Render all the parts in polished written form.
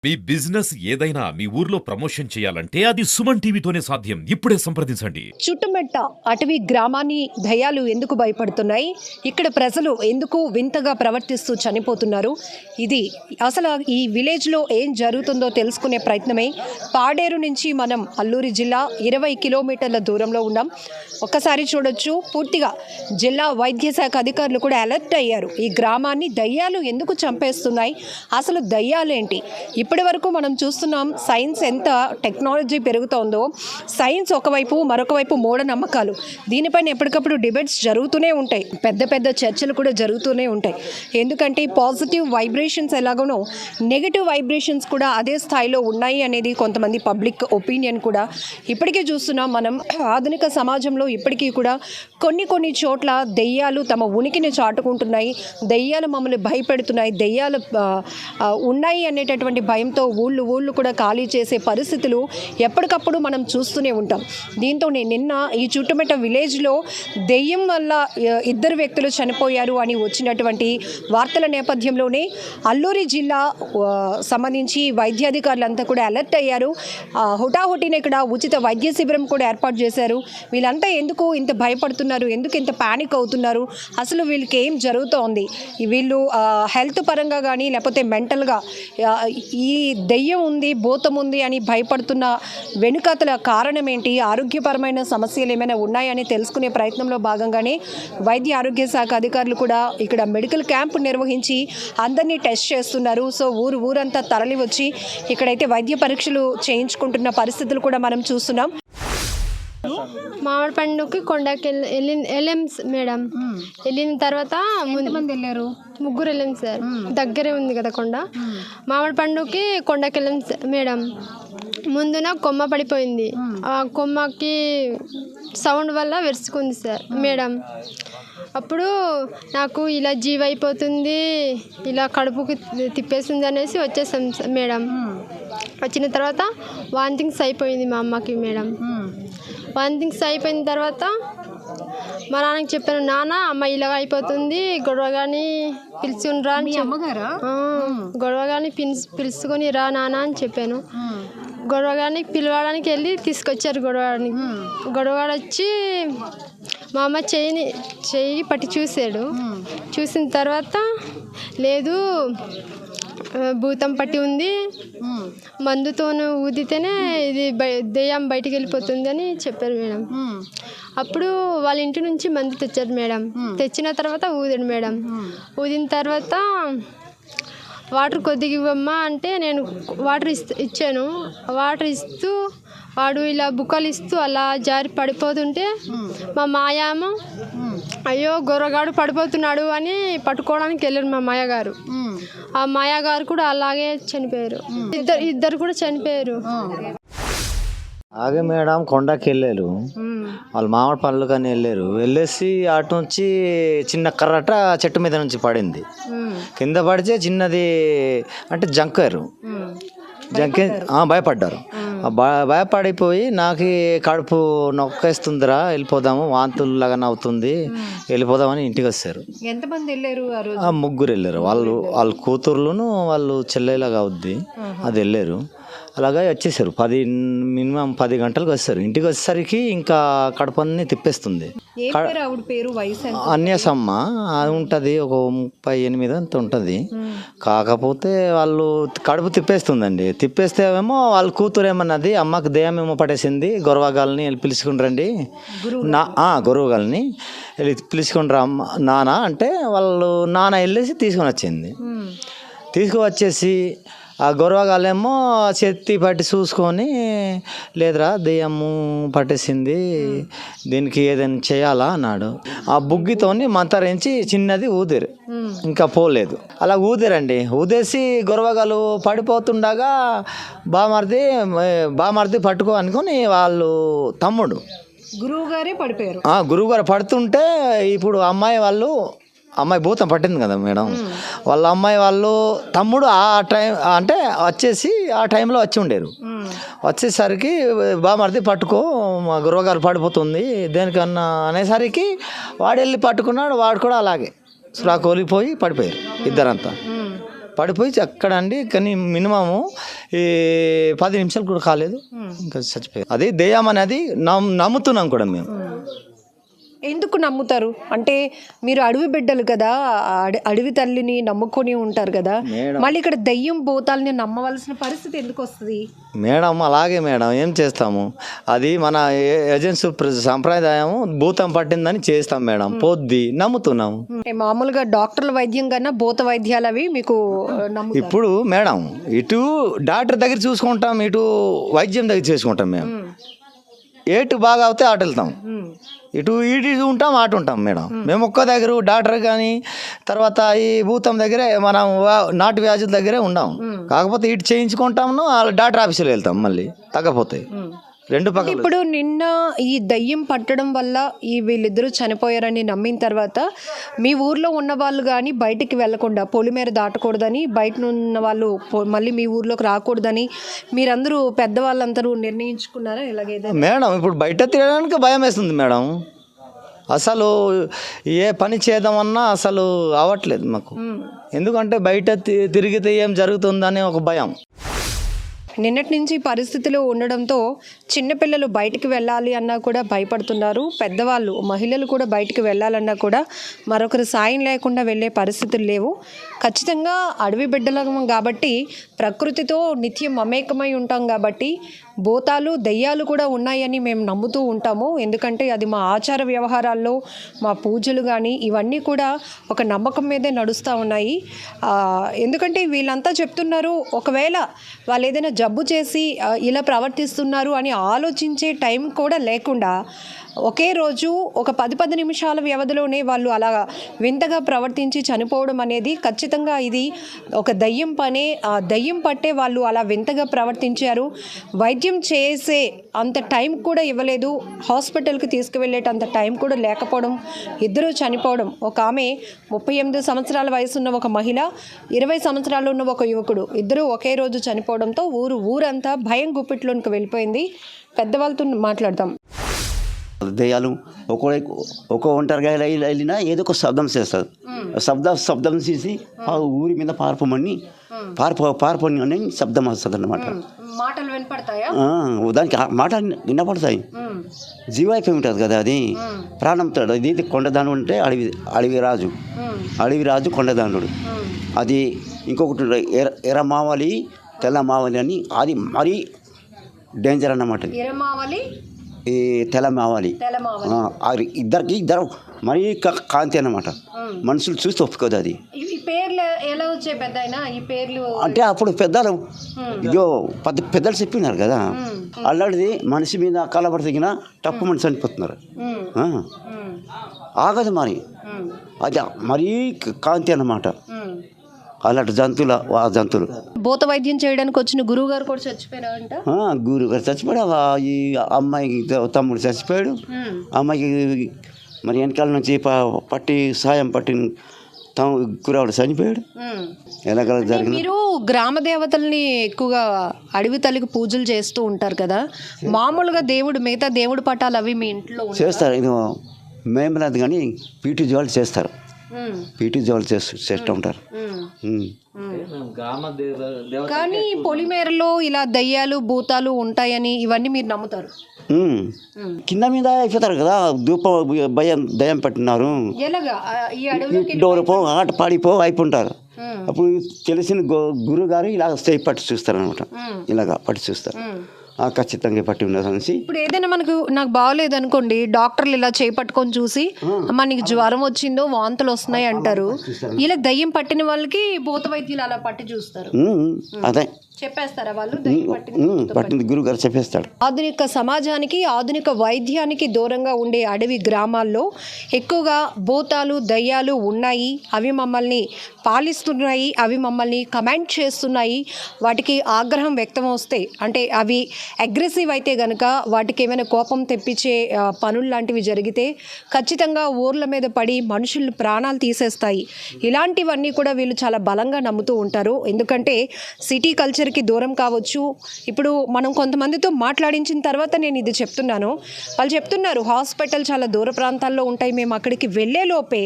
మీ business ఏదైనా మీ ఊర్లో promotion చేయాలంటే అది సుమన్ టీవీతోనే సాధ్యం. ఇప్పుడే సంప్రదించండి. చుట్టుమెట్ట అటవీ గ్రామాన్ని దయ్యాలు ఎందుకు భయపడుతున్నాయి? ఇక్కడ ప్రజలు ఎందుకు వింతగా ప్రవర్తిస్తూ చనిపోతున్నారు? ఇది అసలు ఈ విలేజ్లో ఏం జరుగుతుందో తెలుసుకునే ప్రయత్నమే. పాడేరు నుంచి మనం అల్లూరి జిల్లా 20 కిలోమీటర్ల దూరంలో ఉన్నాం. ఒక్కసారి చూడొచ్చు, పూర్తిగా జిల్లా వైద్య శాఖ అధికారులు కూడా అలర్ట్ అయ్యారు. ఈ గ్రామాన్ని దయ్యాలు ఎందుకు చంపేస్తున్నాయి, అసలు దయ్యాలేంటి? ఇప్పటి వరకు మనం చూస్తున్నాం సైన్స్ ఎంత టెక్నాలజీ పెరుగుతోందో. సైన్స్ ఒకవైపు, మరొక వైపు మూఢనమ్మకాలు. దీనిపైన ఎప్పటికప్పుడు డిబేట్స్ జరుగుతూనే ఉంటాయి, పెద్ద పెద్ద చర్చలు కూడా జరుగుతూనే ఉంటాయి. ఎందుకంటే పాజిటివ్ వైబ్రేషన్స్ ఎలాగోనో నెగిటివ్ వైబ్రేషన్స్ కూడా అదే స్థాయిలో ఉన్నాయి అనేది కొంతమంది పబ్లిక్ ఒపీనియన్ కూడా. ఇప్పటికీ చూస్తున్నాం మనం ఆధునిక సమాజంలో ఇప్పటికీ కూడా కొన్ని చోట్ల దెయ్యాలు తమ ఉనికిని చాటుకుంటున్నాయి, దెయ్యాలు మమ్మల్ని భయపెడుతున్నాయి, దెయ్యాలు ఉన్నాయి అనేటటువంటి భయంతో ఊళ్ళు కూడా ఖాళీ చేసే పరిస్థితులు ఎప్పటికప్పుడు మనం చూస్తూనే ఉంటాం. దీంతో నిన్న ఈ చుట్టుమెట్ట విలేజ్లో దెయ్యం వల్ల 2 వ్యక్తులు చనిపోయారు అని వచ్చినటువంటి వార్తల నేపథ్యంలోనే అల్లూరి జిల్లా సంబంధించి వైద్యాధికారులంతా కూడా అలర్ట్ అయ్యారు. హుటాహుటిన ఇక్కడ ఉచిత వైద్య శిబిరం కూడా ఏర్పాటు చేశారు. వీళ్ళంతా ఎందుకు ఇంత భయపడుతున్నారు, ఎందుకు ఇంత ప్యానిక్ అవుతున్నారు, అసలు వీళ్ళకి ఏం జరుగుతోంది, వీళ్ళు హెల్త్ పరంగా కానీ లేకపోతే మెంటల్గా ఈ దెయ్యం ఉంది, భూతం ఉంది అని భయపడుతున్న వెనుకతల కారణం ఏంటి, ఆరోగ్యపరమైన సమస్యలు ఏమైనా ఉన్నాయని తెలుసుకునే ప్రయత్నంలో భాగంగానే వైద్య ఆరోగ్య శాఖ అధికారులు కూడా ఇక్కడ మెడికల్ క్యాంప్ నిర్వహించి అందరినీ టెస్ట్ చేస్తున్నారు. సో ఊరంతా తరలి వచ్చి ఇక్కడైతే వైద్య పరీక్షలు చేయించుకుంటున్న పరిస్థితులు కూడా మనం చూస్తున్నాం. మామిడి పండుకి కొండకి వెళ్ళాం మేడం. వెళ్ళిన తర్వాత వెళ్ళారు, 3 వెళ్ళాం సార్. దగ్గరే ఉంది కదా కొండ. మామిడి పండుకి కొండకి వెళ్ళాం మేడం. ముందున కొమ్మ పడిపోయింది. ఆ కొమ్మకి సౌండ్ వల్ల వెరుచుకుంది సార్ మేడం. అప్పుడు నాకు ఇలా జీవ అయిపోతుంది, ఇలా కడుపుకి తిప్పేస్తుంది అనేసి వచ్చేసాం మేడం. వచ్చిన తర్వాత వాంతింగ్స్ అయిపోయింది మా అమ్మకి మేడం. వాంతింగ్స్ అయిపోయిన తర్వాత మా నాన్నకి చెప్పాను, నాన్న అమ్మ ఇలాగ అయిపోతుంది, గొడవగాని పిలుచుకుని రా అని గొడవగాని పిలుచుకొని రా నాన్న అని చెప్పాను. గొడవగానికి పిలవడానికి వెళ్ళి తీసుకొచ్చారు. గొడవగాడు వచ్చి మా అమ్మ చెయ్యి పట్టి చూశాడు. చూసిన తర్వాత లేదు భూతం పట్టి ఉంది, మందుతోను ఊదితేనే ఇది దెయ్యం బయటికి వెళ్ళిపోతుంది అని చెప్పారు మేడం. అప్పుడు వాళ్ళ ఇంటి నుంచి మందు తెచ్చారు మేడం. తెచ్చిన తర్వాత ఊదాడు మేడం. ఊదిన తర్వాత వాటర్ కొద్దిగా ఇవ్వమ్మా అంటే నేను వాటర్ ఇచ్చాను. వాటర్ ఇస్తూ వాడు ఇలా బుక్కలు ఇస్తూ అలా జారి పడిపోతుంటే మా మాయమ్మ అయ్యో గొర్రగాడు పడిపోతున్నాడు అని పట్టుకోవడానికి వెళ్ళారు మా మాయగారు. ఆ మాయగారు కూడా అలాగే చనిపోయారు. ఇద్దరు కూడా చనిపోయారు. ఆగే మేడం కొండకి వెళ్ళారు, వాళ్ళు మామిడి పళ్ళు కానీ వెళ్ళేసి అటు నుంచి చిన్న కర్రట చెట్టు మీద నుంచి పడింది. కింద పడితే చిన్నది అంటే జంకారు, భయపడ్డారు. భయపడిపోయి నాకు కడుపు నొక్కేస్తుందిరా, వెళ్ళిపోదాము, వాంతులు లాగా అవుతుంది, వెళ్ళిపోదామని ఇంటికి వచ్చారు. ఎంతమంది వెళ్ళారు? 3 వెళ్ళారు. వాళ్ళ కూతుర్లును వాళ్ళు చెల్లెలాగా అవుద్ది, అది వెళ్ళారు. అలాగే వచ్చేసారు. మినిమం 10 గంటలకు వస్తారు. ఇంటికి వచ్చేసరికి ఇంకా కడుపు అన్ని తిప్పేస్తుంది. అన్యసమ్మ అది ఉంటుంది, ఒక 38 అంత ఉంటుంది. కాకపోతే వాళ్ళు కడుపు తిప్పేస్తుందండి. తిప్పేస్తేమో వాళ్ళ కూతురు ఏమన్నది, అమ్మకి దెయ్యం ఏమో పట్టేసింది, గొరవగాలని వెళ్ళి పిలుచుకుని రండి, గొరవగాలని వెళ్ళి పిలుచుకుని రా నాన్న అంటే వాళ్ళు నాన్న వెళ్ళేసి తీసుకొని వచ్చింది. తీసుకువచ్చేసి ఆ గొరవగాలేమో చేతి పట్టి చూసుకొని లేదురా దెయ్యము పట్టేసింది, దీనికి ఏదైనా చేయాలా అన్నాడు. ఆ బుగ్గితోని మంతరించి చిన్నది ఊదిరు, ఇంకా పోలేదు. అలా ఊదిరండి. ఊదేసి గొరవగాలు పడిపోతుండగా బామర్ది పట్టుకో అనుకొని వాళ్ళు తమ్ముడు గురువుగారే పడిపోయారు. గురువుగారు పడుతుంటే ఇప్పుడు అమ్మాయి భూతం పట్టింది కదా మేడం, వాళ్ళ అమ్మాయి వాళ్ళు తమ్ముడు ఆ టైం అంటే వచ్చేసి ఆ టైంలో వచ్చి ఉండేరు. వచ్చేసరికి బామర్ది పట్టుకో, మా గురువుగారు పడిపోతుంది దేనికన్నా అనేసరికి వాడు వెళ్ళి పట్టుకున్నాడు. వాడు కూడా అలాగే కోలిపోయి పడిపోయారు. ఇద్దరంతా పడిపోయి అక్కడ అండి, కానీ మినిమము ఈ 10 నిమిషాలు కూడా కాలేదు, ఇంకా చచ్చిపోయారు. అది దెయ్యం అనేది నమ్ముతున్నాం కూడా మేము. ఎందుకు నమ్ముతారు అంటే మీరు అడవి బిడ్డలు కదా, అడవి తల్లిని నమ్ముకొని ఉంటారు కదా, మళ్ళీ ఇక్కడ దెయ్యం భూతాలని నమ్మవలసిన పరిస్థితి ఎందుకు వస్తుంది? మేడం అలాగే మేడం, ఏం చేస్తాము, అది మన ఏజెన్సీ సంప్రదాయం, భూతం పట్టిందని చేస్తాం మేడం, పోద్ది నమ్ముతున్నాము. మామూలుగా డాక్టర్ల వైద్యం కన్నా భూత వైద్యాలు అవి మీకు నమ్ముతారు. ఇప్పుడు మేడం ఇటు డాక్టర్ దగ్గర చూసుకుంటాం, ఇటు వైద్యం దగ్గర చేసుకుంటాం. మేము ఏటు బాగా అవుతే అటు వెళ్తాం, ఇటు ఉంటాం అటు ఉంటాం మేడం. మేము ఒక్క దగ్గర డాక్టర్ కానీ తర్వాత ఈ భూతం దగ్గరే మనం నాటు వ్యాధుల దగ్గరే ఉన్నాం. కాకపోతే ఇటు చేయించుకుంటాము, డాక్టర్ ఆఫీసులో వెళ్తాం, మళ్ళీ తగ్గపోతాయి రెండు పక్కల. ఇప్పుడు నిన్న ఈ దయ్యం పట్టడం వల్ల ఈ వీళ్ళిద్దరూ చనిపోయారని నమ్మిన తర్వాత మీ ఊర్లో ఉన్న వాళ్ళు కానీ బయటికి వెళ్లకుండా, పొలిమేర దాటకూడదని, బయట ఉన్న వాళ్ళు మళ్ళీ మీ ఊర్లోకి రాకూడదని మీరందరూ పెద్దవాళ్ళందరూ నిర్ణయించుకున్నారా? ఇలాగేదో మేడం ఇప్పుడు బయట తిరగడానికి భయం వేస్తుంది మేడం, అసలు ఏ పని చేద్దామన్నా అసలు అవ్వట్లేదు మాకు. ఎందుకంటే బయట తిరిగితే ఏం జరుగుతుందని ఒక భయం. నిన్నటి నుంచి పరిస్థితులు ఉండడంతో చిన్నపిల్లలు బయటికి వెళ్ళాలి అన్నా కూడా భయపడుతున్నారు. పెద్దవాళ్ళు, మహిళలు కూడా బయటికి వెళ్ళాలన్నా కూడా మరొకరు సాయం లేకుండా వెళ్ళే పరిస్థితులు లేవు. ఖచ్చితంగా అడవి బిడ్డలం కాబట్టి ప్రకృతితో నిత్యం మమేకమై ఉంటాం కాబట్టి భూతాలు దెయ్యాలు కూడా ఉన్నాయని మేము నమ్ముతూ ఉంటాము. ఎందుకంటే అది మా ఆచార వ్యవహారాల్లో, మా పూజలు కానీ ఇవన్నీ కూడా ఒక నమ్మకం మీదే నడుస్తూ ఉన్నాయి. ఎందుకంటే వీళ్ళంతా చెప్తున్నారు, ఒకవేళ వాళ్ళు ఏదైనా జబ్బు చేసి ఇలా ప్రవర్తిస్తున్నారు అని ఆలోచించే టైం కూడా లేకుండా ఒకే రోజు ఒక 10 నిమిషాల వ్యవధిలోనే వాళ్ళు అలా వింతగా ప్రవర్తించి చనిపోవడం అనేది ఖచ్చితంగా ఇది ఒక దయ్యం పనే. ఆ దయ్యం పట్టే వాళ్ళు అలా వింతగా ప్రవర్తించారు. వైద్యం చేసే అంత టైం కూడా ఇవ్వలేదు, హాస్పిటల్కి తీసుకువెళ్ళేటంత టైం కూడా లేకపోవడం, ఇద్దరూ చనిపోవడం. ఒక ఆమె 38 సంవత్సరాల వయసున్న ఒక మహిళ, 20 సంవత్సరాలు ఉన్న ఒక యువకుడు, ఇద్దరూ ఒకే రోజు చనిపోవడంతో ఊరంతా భయం గుప్పిట్లోనికి వెళ్ళిపోయింది. పెద్దవాళ్ళతో మాట్లాడతాం. దెయ్యాలు ఒక్కో ఒంటరిగా వెళ్ళినా ఏదో ఒక శబ్దం చేస్తారు. శబ్దం చేసి ఆ ఊరి మీద పారిపోని అని శబ్దం వస్తుంది అన్నమాట. మాటలు వినపడతాయా? దానికి మాట వినపడతాయి. జీవైపోయి ఉంటుంది కదా అది, ప్రాణంతో. ఇది కొండదానుడు అంటే అడవి రాజు కొండదానుడు. అది ఇంకొకటి ఎర్ర మావలి, తెల్ల మావలి అని, అది మరీ డేంజర్ అన్నమాట. ఈ తెల్ల మావాలి ఇద్దరు మరీ కాంతి అన్నమాట. మనుషులు చూస్తే ఒప్పుకోదు అది. అంటే అప్పుడు పెద్దలు ఇదో పెద్దలు చెప్పినారు కదా, అల్లాడిది మనిషి మీద కలబడితగిన తప్పు మనిషి చనిపోతున్నారు. ఆగదు మరి, అది మరీ కాంతి అన్నమాట. అలాంటి జంతువులు భూత వైద్యం చేయడానికి వచ్చిన గురువు గారు కూడా చచ్చిపోయారంట. గురువు గారు చచ్చిపోయాడు. ఈ అమ్మాయికి తమ్ముడు చచ్చిపోయాడు. అమ్మాయికి మరి వెనకాల నుంచి సాయం పట్టి కురావుడు చనిపోయాడు. ఎలాగ జరిగింది. మీరు గ్రామ దేవతల్ని ఎక్కువగా అడవి తల్లికి పూజలు చేస్తూ ఉంటారు కదా, మామూలుగా మిగతా దేవుడు పటాలు అవి మీ ఇంట్లో చేస్తారు. ఇది మేము లేదు కానీ పీటీ జోళ్ళు చేస్తారు. పీటీ జోళ్ళు చేస్తూ ఉంటారు. కానీ పొలిమేరలో ఇలా దయ్యాలు భూతాలు ఉంటాయని ఇవన్నీ మీరు నమ్ముతారు? కింద మీద అయిపోతారు కదా, దయ్యం పట్టినారు, డోరు ఆట పాడిపో అయిపోంటారు. అప్పుడు తెలిసిన గురువు గారు ఇలా చేయి పట్టి చూస్తారు అనమాట. ఇలాగా పట్టి చూస్తారు, ఖచ్చితంగా పట్టి ఉన్నది అనేసి. ఇప్పుడు ఏదైనా నాకు బాగోలేదు అనుకోండి, డాక్టర్లు ఇలా చేయి పట్టుకొని చూసి అమ్మ నీకు జ్వరం వచ్చిందో వాంతులు వస్తున్నాయి అంటారు. ఇలా దయ్యం పట్టిన వాళ్ళకి భూత వైద్యులు అలా పట్టి చూస్తారు. అదే చెప్పేస్తారా వాళ్ళు? పట్టింది గురువు గారు చెప్పేస్తాడు. ఆధునిక సమాజానికి, ఆధునిక వైద్యానికి దూరంగా ఉండే అడవి గ్రామాల్లో ఎక్కువగా భూతాలు దయ్యాలు ఉన్నాయి. అవి మమ్మల్ని పాలిస్తున్నాయి, అవి మమ్మల్ని కమెంట్ చేస్తున్నాయి. వాటికి ఆగ్రహం వ్యక్తం వస్తే, అంటే అవి అగ్రెసివ్ అయితే గనక వాటికి ఏమైనా కోపం తెప్పించే పనులు లాంటివి జరిగితే ఖచ్చితంగా ఊర్ల మీద పడి మనుషులు ప్రాణాలు తీసేస్తాయి. ఇలాంటివన్నీ కూడా వీళ్ళు చాలా బలంగా నమ్ముతూ ఉంటారు. ఎందుకంటే సిటీ కల్చర్కి దూరం కావచ్చు. ఇప్పుడు మనం కొంతమందితో మాట్లాడించిన తర్వాత నేను ఇది చెప్తున్నాను. వాళ్ళు చెప్తున్నారు హాస్పిటల్ చాలా దూర ప్రాంతాల్లో ఉంటాయి, మేము అక్కడికి వెళ్ళే లోపే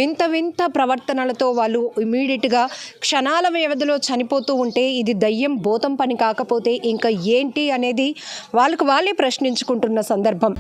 వింత వింత ప్రవర్తనలతో వాళ్ళు ఇమీడియట్గా క్షణాల వ్యవధిలో చనిపోతూ ఉంటే ఇది దయ్యం భూతం పని కాకపోతే ఇంకా ఏంటి అనేది వాళ్ళకు వాళ్ళే ప్రశ్నించుకుంటున్న సందర్భం.